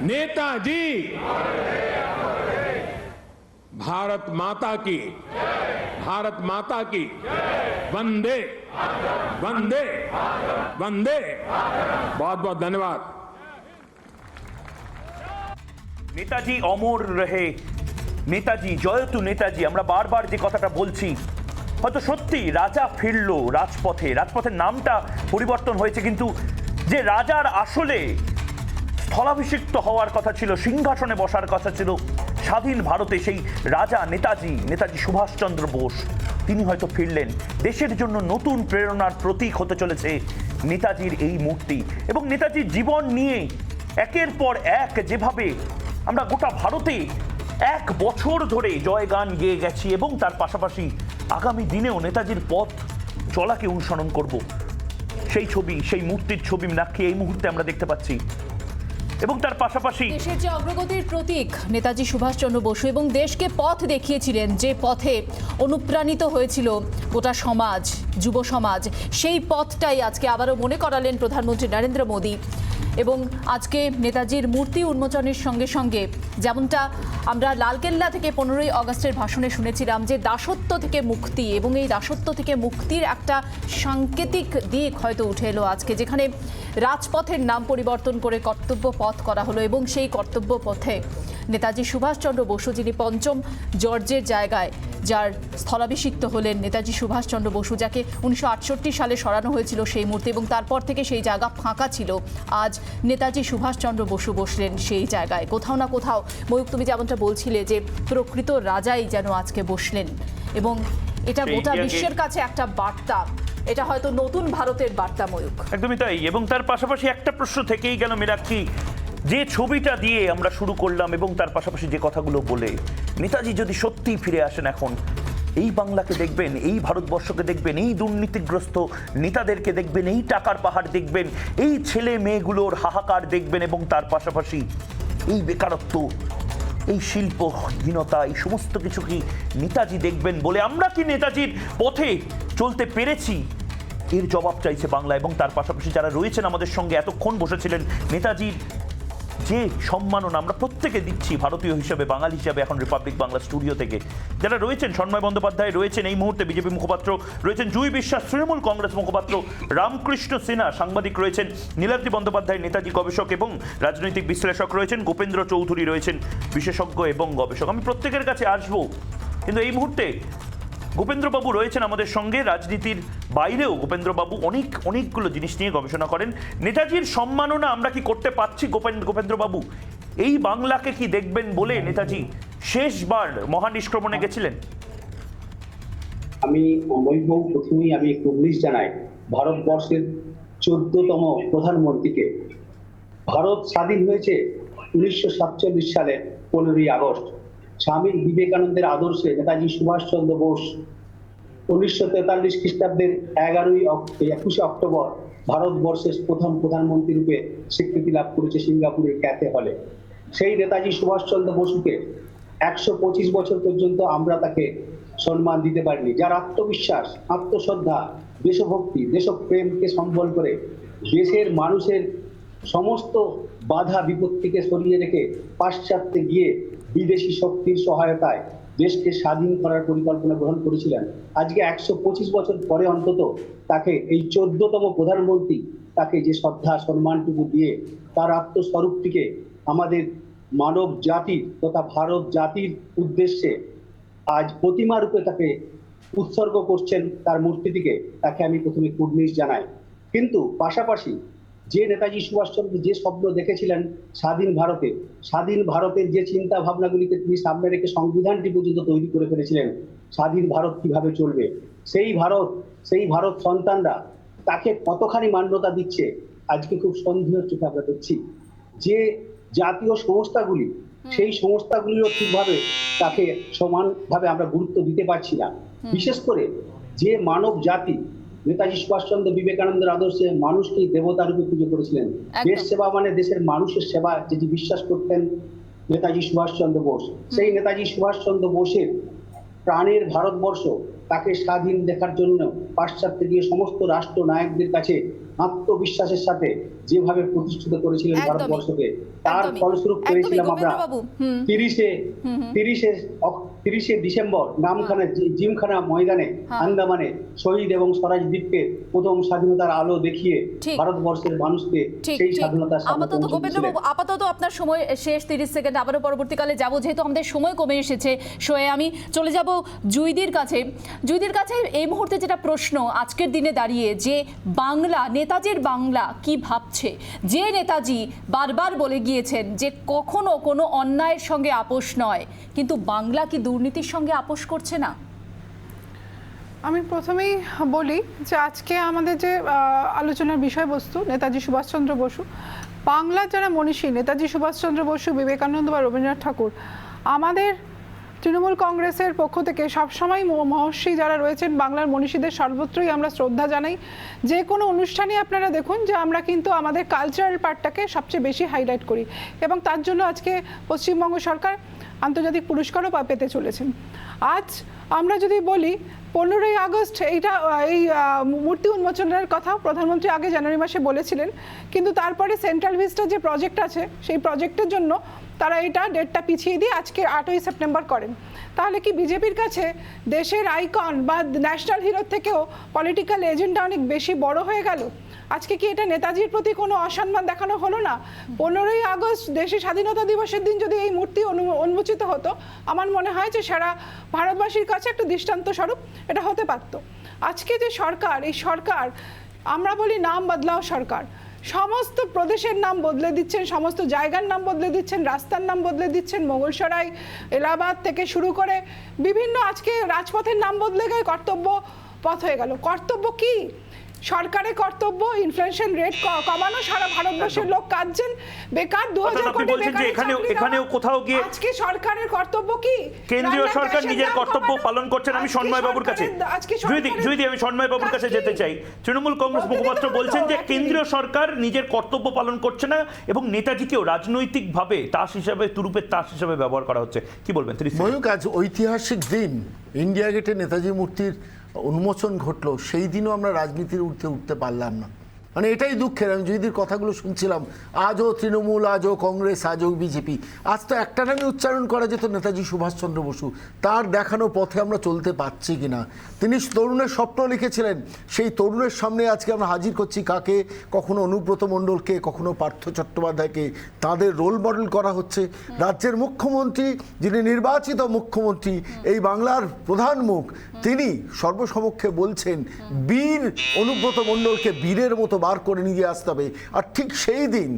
नेताजी, भारत माता की, भारत माता की, वंदे वंदे वंदे। बहुत बहुत धन्यवाद। নেতাজি অমর রহে, নেতাজি জয়তু নেতাজি। আমরা বারবার যে কথাটা বলছি, হয়তো সত্যি রাজা ফিরলো রাজপথে, রাজপথের নামটা পরিবর্তন হয়েছে, কিন্তু যে রাজার আসলে স্থলাভিষিক্ত হওয়ার কথা ছিল, সিংহাসনে বসার কথা ছিল স্বাধীন ভারতে, সেই রাজা নেতাজি, নেতাজি সুভাষচন্দ্র বোস, তিনি হয়তো ফিরলেন। দেশের জন্য নতুন প্রেরণার প্রতীক হতে চলেছে নেতাজির এই মূর্তি। এবং নেতাজির জীবন নিয়ে একের পর এক যেভাবে আমরা গোটা ভারতে 1 বছর ধরে জয়গান গেয়ে গেছি, এবং তার পাশাপাশি আগামী দিনেও নেতাজির পথ চলাকে অনুসরণ করব, সেই ছবি, সেই মূর্তির ছবি নাকি এই মুহূর্তে আমরা দেখতে পাচ্ছি। এবং তার পাশাপাশি দেশের যে অগ্রগতির প্রতীক নেতাজি সুভাষচন্দ্র বসু, এবং দেশকে পথ দেখিয়েছিলেন, যে পথে অনুপ্রাণিত হয়েছিল গোটা সমাজ, যুব সমাজ, সেই পথটাই আজকে আবারও মনে করালেন প্রধানমন্ত্রী নরেন্দ্র মোদী। এবং আজকে নেতাজির মূর্তি উন্মোচনের সঙ্গে সঙ্গে যেমনটা আমরা লালকেল্লা থেকে 15ই আগস্টের ভাষণে শুনেছিলাম যে দাসত্ব থেকে মুক্তি, এবং এই দাসত্ব থেকে মুক্তির একটা সাংকেতিক দিক হয়তো উঠে এলো আজকে, যেখানে রাজপথের নাম পরিবর্তন করে কর্তব্য পথ করা হলো। এবং সেই কর্তব্য পথে নেতাজি সুভাষচন্দ্র বসু, যিনি 5ম জর্জের জায়গায়, যার স্থলাভিষিক্ত হলেন নেতাজি সুভাষচন্দ্র বসু, যাকে 1968 সালে সরানো হয়েছিল সেই মূর্তি, এবং তারপর থেকে সেই জায়গা ফাঁকা ছিল। আজ নেতাজি সুভাষচন্দ্র বসু বসলেন সেই জায়গায়। কোথাও না কোথাও ময়ূক, তুমি যেমনটা বলছিলে যে প্রকৃত রাজাই যেন আজকে বসলেন, এবং এটা গোটা বিশ্বের কাছে একটা বার্তা, এটা হয়তো নতুন ভারতের বার্তা ময়ূক। একদমই তাই। এবং তার পাশাপাশি একটা প্রশ্ন থেকেই গেল মীনাক্ষী, যে ছবিটা দিয়ে আমরা শুরু করলাম এবং তার পাশাপাশি যে কথাগুলো বলে, নেতাজি যদি সত্যিই ফিরে আসেন এখন, এই বাংলাকে দেখবেন, এই ভারতবর্ষকে দেখবেন, এই দুর্নীতিগ্রস্ত নেতাদেরকে দেখবেন, এই টাকার পাহাড় দেখবেন, এই ছেলে মেয়েগুলোর হাহাকার দেখবেন, এবং তার পাশাপাশি এই বেকারত্ব, এই শিল্পহীনতা, এই সমস্ত কিছু কি নেতাজি দেখবেন বলে আমরা কি নেতাজির পথে চলতে পেরেছি? এর জবাব চাইছে বাংলা। এবং তার পাশাপাশি যারা রয়েছেন আমাদের সঙ্গে, এতক্ষণ বসেছিলেন, নেতাজির যে সম্মাননা আমরা প্রত্যেকে দিচ্ছি ভারতীয় হিসাবে, বাঙালি হিসাবে, এখন রিপাবলিক বাংলা স্টুডিও থেকে যারা রয়েছেন, সন্ময় বন্দ্যোপাধ্যায় রয়েছেন এই মুহূর্তে বিজেপি মুখপাত্র, রয়েছেন জুই বিশ্বাস তৃণমূল কংগ্রেস মুখপাত্র, রামকৃষ্ণ সিনহা সাংবাদিক রয়েছেন, নীলাদ্রি বন্দ্যোপাধ্যায় নেতাজি গবেষক এবং রাজনৈতিক বিশ্লেষক রয়েছেন, গোপেন্দ্র চৌধুরী রয়েছেন বিশেষজ্ঞ এবং গবেষক। আমি প্রত্যেকের কাছে আসবো, কিন্তু এই মুহূর্তে গোপেন্দ্রবাবু রয়েছেন আমাদের সঙ্গে। রাজনীতির বাইরেও গোপেন্দ্রবাবু অনেকগুলো জিনিস নিয়ে গবেষণা করেন। নেতাজির সম্মাননা আমরা কি করতে পারছি গোপেন্দ্রবাবু? এই বাংলাকে কি দেখবেন বলে নেতাজি শেষবার মহানিষ্ক্রমণে গেছিলেন? আমি প্রথমেই আমি কুর্নিশ জানাই ভারতবর্ষের 14তম প্রধানমন্ত্রীকে। ভারত স্বাধীন হয়েছে 1947 সালে 15ই আগস্ট। স্বামী বিবেকানন্দের আদর্শে নেতাজি সুভাষচন্দ্র বোস 1943 খ্রিস্টাব্দের 21 অক্টোবর ভারতবর্ষের প্রথম প্রধানমন্ত্রী রূপে স্বীকৃতি লাভ করেছে সিঙ্গাপুরের ক্যাথে হলে। সেই নেতাজি সুভাষচন্দ্র বসুকে 125 বছর পর্যন্ত আমরা তাকে সম্মান দিতে পারিনি, যার আত্মবিশ্বাস, আত্মশ্রদ্ধা, দেশভক্তি, দেশপ্রেমকে সম্বল করে দেশের মানুষের সমস্ত বাধা বিপত্তিকে সরিয়ে রেখে পাশ্চাত্যে গিয়ে বিদেশি শক্তির সহায়তায় দেশকে স্বাধীন করার পরিকল্পনা গ্রহণ করেছিলেন। আজকে 125 বছর পরে অন্তত তাকে এই 14তম প্রধানমন্ত্রী তাকে যে শ্রদ্ধা সম্মানটুকু দিয়ে তার আত্মস্বরূপটিকে আমাদের মানব জাতির তথা ভারত জাতির উদ্দেশ্যে আজ প্রতিমা রূপে তাকে উৎসর্গ করছেন তার মূর্তিটিকে, তাকে আমি প্রথমে কুর্নিশ জানাই। কিন্তু পাশাপাশি যে নেতাজি সুভাষচন্দ্র যে স্বপ্ন দেখেছিলেন স্বাধীন ভারতের যে চিন্তা ভাবনাগুলিকে তিনি সামনে রেখে সংবিধানটি পর্যন্ত তৈরি করে ফেলেছিলেন, স্বাধীন ভারত কিভাবে চলবে, সেই ভারত সন্তানরা তাকে কতখানি মান্যতা দিচ্ছে আজকে খুব সন্দেহের চোখে আমরা দেখছি। যে জাতীয় সংস্থাগুলি সেই সংস্থাগুলিও ঠিকভাবে তাকে সমানভাবে আমরা গুরুত্ব দিতে পারছি না। বিশেষ করে যে মানব জাতি নেতাজি সুভাষচন্দ্র বিবেকানন্দের আদর্শে মানুষকেই দেবতা রূপে পুজো করেছিলেন, একদম। দেশ সেবা মানে দেশের মানুষের সেবা, যেটি বিশ্বাস করতেন নেতাজি সুভাষচন্দ্র বোস, সেই নেতাজি সুভাষচন্দ্র বোসের প্রাণের ভারতবর্ষ তাকে স্বাধীন দেখার জন্য পাশ্চাত্যে গিয়ে সমস্ত রাষ্ট্র নায়কদের কাছে আত্মবিশ্বাসের সাথে যেভাবে প্রতিষ্ঠিত করেছিলেন একদমই, ভারতবর্ষকে, তার একদমই, ফলস্বরূপ পেয়েছিলাম আমরা গোবিন্দবাবু, হুম। 30শে ডিসেম্বর নামখানা জিমখানা ময়দানে হ্যাঁ। আন্দামানে শহীদ এবং স্বরাজ দ্বীপকে প্রথম স্বাধীনতার আলো দেখিয়ে ঠিক। ভারতবর্ষের মানুষকে ঠিক সেই ঠিক স্বাধীনতার সামনে আপাতত পৌঁছে গোবিন্দবাবু, দিয়েছিলেন। আপাতত আপনার সময় শেষ, 30 সেকেন্ড, আবারও পরবর্তীকালে যাব, যেহেতু আমাদের সময় কমে এসেছে শোয়ে। আমি চলে যাব জুইদির কাছে। জুইদির কাছে এই মুহূর্তে যেটা প্রশ্ন আজকের দিনে দাঁড়িয়ে, যে বাংলা, নেতাজির বাংলা কি ভাবছে? যে নেতাজি বারবার বলে গিয়েছেন যে কখনো কোনো অন্যায়ের সঙ্গে আপোষ নয়, কিন্তু বাংলা কি দুর্নীতির সঙ্গে আপোষ করছে না? আমি প্রথমেই বলি যে আজকে আমাদের যে আলোচনার বিষয়বস্তু নেতাজি সুভাষচন্দ্র বসু, বাংলার যারা মনীষী নেতাজি সুভাষচন্দ্র বসু, বিবেকানন্দ বা রবীন্দ্রনাথ ঠাকুর, আমাদের তৃণমূল কংগ্রেসের পক্ষ থেকে সবসময় মহর্ষি যারা রয়েছেন বাংলার মনীষীদের সর্বত্রই আমরা শ্রদ্ধা জানাই। যে কোনো অনুষ্ঠানে আপনারা দেখুন যে আমরা কিন্তু আমাদের কালচারাল পার্টটাকে সবচেয়ে বেশি হাইলাইট করি, এবং তার জন্য আজকে পশ্চিমবঙ্গ সরকার আন্তর্জাতিক পুরস্কারও পেতে চলেছেন। আজ আমরা যদি বলি 15ই আগস্ট এই মূর্তি উন্মোচনের কথা প্রধানমন্ত্রী আগে জানুয়ারি মাসে বলেছিলেন, কিন্তু তারপরে সেন্ট্রাল ভিস্টার যে প্রজেক্ট আছে সেই প্রজেক্টের জন্য তারা এটা ডেটটা পিছিয়ে দিয়ে আজকে 8ই সেপ্টেম্বর করেন। তাহলে কি বিজেপির কাছে দেশের আইকন বা ন্যাশনাল হিরোর থেকেও পলিটিক্যাল এজেন্ডা অনেক বেশি বড় হয়ে গেল? আজকে কি এটা নেতাজির প্রতি কোনো অসম্মান দেখানো হলো না? 15ই আগস্ট দেশের স্বাধীনতা দিবসের দিন যদি এই মূর্তি উন্মোচিত হতো, আমার মনে হয় যে সারা ভারতবাসীর কাছে একটা দৃষ্টান্ত স্বরূপ এটা হতে পারত। আজকে যে সরকার, এই সরকার, আমরা বলি নাম বদলাও সরকার, সমস্ত প্রদেশের নাম বদলে দিচ্ছেন, সমস্ত জায়গার নাম বদলে দিচ্ছেন, রাস্তার নাম বদলে দিচ্ছেন, মোগলসরাই, এলাহাবাদ থেকে শুরু করে বিভিন্ন আজকে রাজপথের নাম বদলে গিয়ে কর্তব্য পথ হয়ে গেল। কর্তব্য কি? সরকারের কর্তব্য ইনফ্লেশন রেট কমানো, সারা ভারতবর্ষের লোক কাঁদছেন, বেকার 2000 আপনি কোটি বলছেন যে বেকারের এখানেও চাকরি এখানেও দেওয়া। কোথাও গিয়ে আজকে সরকারের কর্তব্য কি? কেন্দ্রীয় রান্নার সরকার গ্যাসের নিজের দাম কর্তব্য কমানো। পালন করছেন। আমি আজকে সন্ময় বাবুর কাছে, আজকে যদি আমি সন্ময় বাবুর কাছে কাজ কি? যেতে চাই। তৃণমূল কংগ্রেস বলতে দিতে মুখপাত্র হবে তো, বলছেন যে এক কেন্দ্রীয় মিনিট। সরকার নিজের কর্তব্য পালন করছে না এবং নেতাজিকেও রাজনৈতিকভাবে তাস হিসাবে, তুরুপের তাস হিসাবে ব্যবহার করা হচ্ছে। কি বলবেন? 30 সেকেন্ড। ময়ূক, আজ ঐতিহাসিক দিন, ইন্ডিয়া গেটে নেতাজি মূর্তির উন্মোচন ঘটলো, সেই দিনও আমরা রাজনীতির ঊর্ধ্বে উঠতে পারলাম না। মানে এটাই দুঃখের। আমি জয়ীদের কথাগুলো শুনছিলাম, আজও তৃণমূল, আজও কংগ্রেস, আজও বিজেপি। আজ তো একটা নামে উচ্চারণ করা যেত, নেতাজি সুভাষচন্দ্র বসু। তার দেখানো পথে আমরা চলতে পারছি কিনা। তিনি তরুণের স্বপ্ন লিখেছিলেন, সেই তরুণের সামনে আজকে আমরা হাজির করছি কাকে? কখনো অনুব্রত মণ্ডলকে, কখনো পার্থ চট্টোপাধ্যায়কে। তাদের রোল মডেল করা হচ্ছে। রাজ্যের মুখ্যমন্ত্রী, যিনি নির্বাচিত মুখ্যমন্ত্রী, এই বাংলার প্রধান মুখ, তিনি সর্বসমক্ষে বলছেন বীর অনুব্রত মণ্ডলকে বীরের মতো বার করে নিয়ে আসতে হবে। আর ঠিক সেই দিন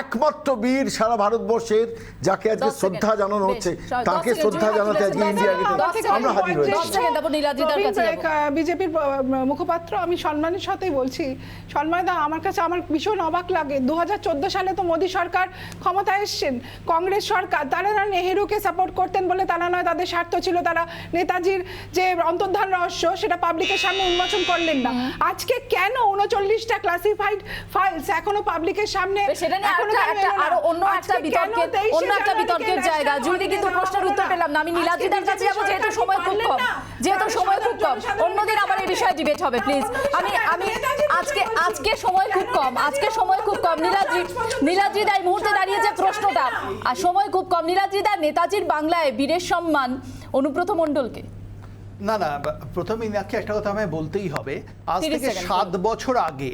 একমাত্র বীর সারা ভারতবর্ষের, যাকে আজকে 10 শ্রদ্ধা সেকেন্ড। জানানো হচ্ছে, বেশ, 10 তাকে সেকেন্ড শ্রদ্ধা জুড়ে জানাতে আজকে রাখলেন। ইন্ডিয়া দশ গেটে সেকেন্ড, আমরা হাজির হয়েছি। 10 সেকেন্ড, তারপর নীলাদ্রিদার প্রবীণ কাছে যাবো। বিজেপির মুখপাত্র, আমি সম্মানের সাথেই বলছি, সম্মানদা, আমার কাছে আমার ভীষণ অবাক লাগে। 2014 সালে তো মোদী সরকার ক্ষমতায় এসছেন, কংগ্রেস সরকার, তারা না নেহেরুকে সাপোর্ট করতেন বলে তারা নয়, তাদের স্বার্থ ছিল, তারা নেতাজির যে অন্তর্ধান রহস্য সেটা পাবলিকের সামনে উন্মোচন করলেন না। আজকে কেন 39টা ক্লাসিফাইড ফাইলস এখনো পাবলিকের সামনে? সেটা নিয়ে এখনো কেন এলো না? আরো অন্য একটা আজকে কেন বিতর্কের 23শে বিতর্কের জানুয়ারিকে জায়গা। national যদি কিন্তু holiday প্রশ্নের দেওয়া উত্তর হলো পেলাম না। আমি আজকে নীলাদ্রিদার কাছে যাবো, বিজেপি যেহেতু সরকার সময় খুব পারলেন কম, না। যেহেতু সময় খুব কম, জনসাধারণ অন্যদিন আবার এই বিষয়ে ডিবেট হবে প্লিজ। আজকে সময় খুব কম, আজকে সময় খুব কম। নীলাদ্রিদা এই মুহূর্তে দাঁড়িয়ে যে প্রশ্নটা, আর সময় খুব কম। নীলাদ্রিদা, নেতাজির বাংলায় বীরের সম্মান অনুব্রত মণ্ডলকে। না, প্রথমে ইনাকে একটা কথা আমায় বলতেই হবে। আজ 30 থেকে সেকেন্ড। 7 বছর আগে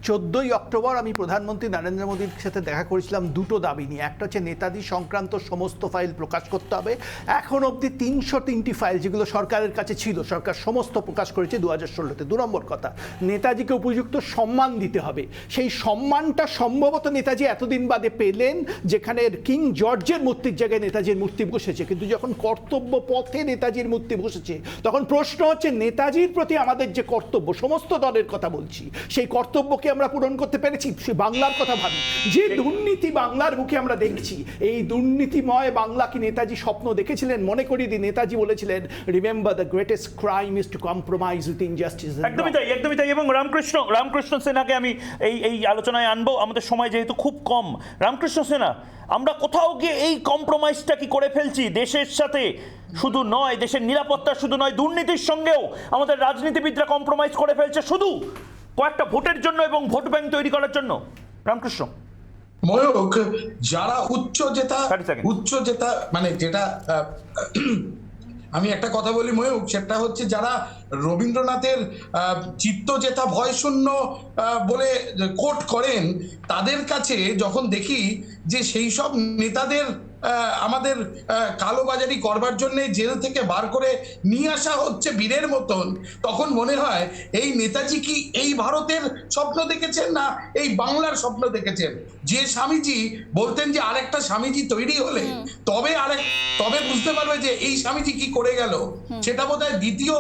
14ই অক্টোবর আমি প্রধানমন্ত্রী নরেন্দ্র মোদীর সাথে দেখা করেছিলাম দুটো দাবি নিয়ে। একটা হচ্ছে নেতাজি সংক্রান্ত সমস্ত ফাইল প্রকাশ করতে হবে। এখন অবধি 303টি ফাইল যেগুলো সরকারের কাছে ছিল, সরকার সমস্ত প্রকাশ করেছে 2016-তে। 2 নম্বর কথা, নেতাজিকে উপযুক্ত সম্মান দিতে হবে। সেই সম্মানটা সম্ভবত নেতাজি এতদিন বাদে পেলেন, যেখানে কিং জর্জের মূর্তির জায়গায় নেতাজির মূর্তি বসেছে। কিন্তু যখন কর্তব্য পথে নেতাজির মূর্তি বসেছে, তখন প্রশ্ন হচ্ছে নেতাজির প্রতি আমাদের যে কর্তব্য, সমস্ত দলের কথা বলছি, সেই কর্তব্য লক্ষ্যকে আমরা পূরণ করতে পেরেছি? সে বাংলার কথা ভাবি, যে দুর্নীতি বাংলার বুকে আমরা দেখছি, এই দুর্নীতিময় বাংলা কি নেতাজি স্বপ্ন দেখেছিলেন? মনে করি নেতাজি বলেছিলেন, remember the greatest crime is two compromise with injustice. একদমই তাই। এবং রামকৃষ্ণ সেনাকে আমি এই আলোচনায় আনবো, আমাদের সময় যেহেতু খুব কম। রামকৃষ্ণ সেনা, আমরা কোথাও গিয়ে এই কম্প্রোমাইজটা কি করে ফেলছি দেশের সাথে? শুধু নয়, দেশের নিরাপত্তা শুধু নয়, দুর্নীতির সঙ্গেও আমাদের রাজনীতিবিদরা কম্প্রোমাইজ করে ফেলছে শুধু কয়েকটা ভোটের জন্য এবং ভোট ব্যাংক তৈরি করার জন্য। রামকৃষ্ণ, ময়ূক, যারা উচ্চ জেতা মানে যেটা আমি একটা কথা বলি ময়ূক, সেটা হচ্ছে যারা রবীন্দ্রনাথের চিত্ত জেতা ভয় শূন্য বলে কোট করেন, তাদের কাছে যখন দেখি যে সেই সব নেতাদের আমাদের কালোবাজারি করবার জন্য জেল থেকে বার করে নিয়ে আসা হচ্ছে বীরের মতন, তখন মনে হয় এই নেতাজি কি এই ভারতের স্বপ্ন দেখেছেন না এই বাংলার স্বপ্ন দেখেছেন? যে স্বামীজি বলতেন যে আরেকটা স্বামীজি তৈরি হলে তবে বুঝতে পারবে যে এই স্বামীজি কি করে গেল। সেটা বোধহয় দ্বিতীয়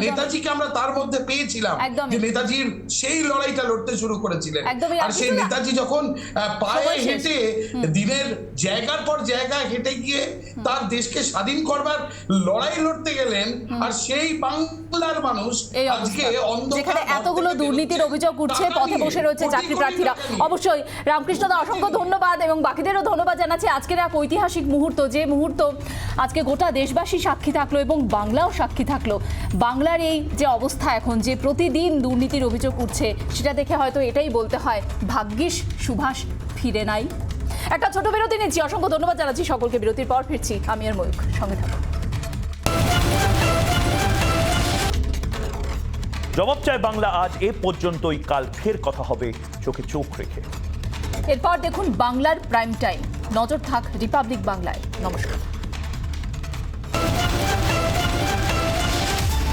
নেতাজিকে আমরা তার মধ্যে পেয়েছিলাম, যে নেতাজির সেই লড়াইটা লড়তে শুরু করেছিলেন। আর সেই নেতাজি যখন পায়ে হেঁটে দিনের জায়গার পর জায়গায় হেঁটে গিয়ে তার দেশকে স্বাধীন করবার লড়াই লড়তে গেলেন, আর সেই বাংলার মানুষ আজকে যেখানে এতগুলো দুর্নীতির অভিযোগ উঠছে, পথে বসে রয়েছে চাকরি প্রার্থীরা। অবশ্যই রামকৃষ্ণদা, অসংখ্য ধন্যবাদ এবং বাকিদেরও ধন্যবাদ জানাচ্ছি। আজকের এক ঐতিহাসিক মুহূর্ত, যে মুহূর্ত আজকে গোটা দেশবাসী সাক্ষী থাকলো এবং বাংলাও সাক্ষী থাকলো। বাংলার এই যে অবস্থা এখন, যে প্রতিদিন দুর্নীতির অভিযোগ উঠছে, সেটা দেখে হয়তো এটাই বলতে হয়, ভাগ্যিস সুভাষ ফিরে নাই। একটা ছোট বিরতি নিচ্ছি, অসংখ্য ধন্যবাদ জানাচ্ছি সকলকে। বিরতির পর ফিরছি, আমি আর ময়ূক, সঙ্গে থাকুন। জবাব চায় বাংলা আজ এ পর্যন্তই, কাল ফের কথা হবে চোখে চোখ রেখে। এরপর দেখুন বাংলার প্রাইম টাইম। নজর থাক রিপাবলিক বাংলায়। নমস্কার।